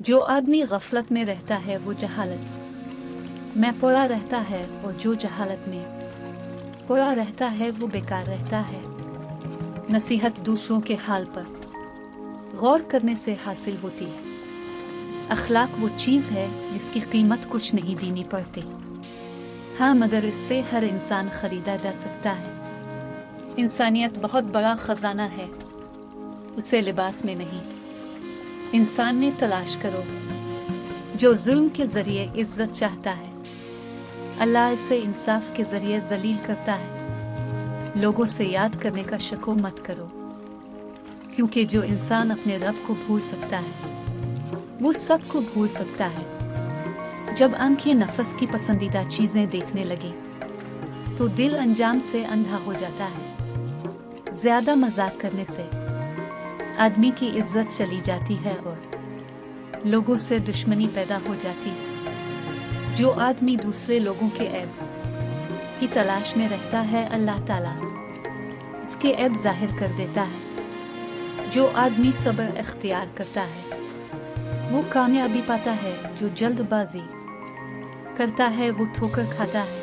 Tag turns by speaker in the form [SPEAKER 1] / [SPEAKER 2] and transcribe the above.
[SPEAKER 1] जो आदमी गफलत में रहता है वो जहालत में पड़ा रहता है, और जो जहालत में पड़ा रहता है वो बेकार रहता है। नसीहत दूसरों के हाल पर गौर करने से हासिल होती है। अखलाक वो चीज़ है जिसकी कीमत कुछ नहीं देनी पड़ती। हाँ, मगर इससे हर इंसान खरीदा जा सकता है। इंसानियत बहुत बड़ा खजाना है, उसे लिबास में नहीं इंसान में तलाश करो। जो जुल्म के जरिए इज्जत चाहता है, अल्लाह इसे इंसाफ के जरिए जलील करता है। लोगों से याद करने का शको मत करो, क्योंकि जो इंसान अपने रब को भूल सकता है वो सब को भूल सकता है। जब आंखें नफस की पसंदीदा चीजें देखने लगे तो दिल अंजाम से अंधा हो जाता है। ज्यादा मजाक करने से आदमी की इज्जत चली जाती है और लोगों से दुश्मनी पैदा हो जाती है। जो आदमी दूसरे लोगों के ऐब की तलाश में रहता है, अल्लाह ताला इसके ऐब जाहिर कर देता है। जो आदमी सब्र इख्तियार करता है वो कामयाबी पाता है। जो जल्दबाजी करता है वो ठोकर खाता है।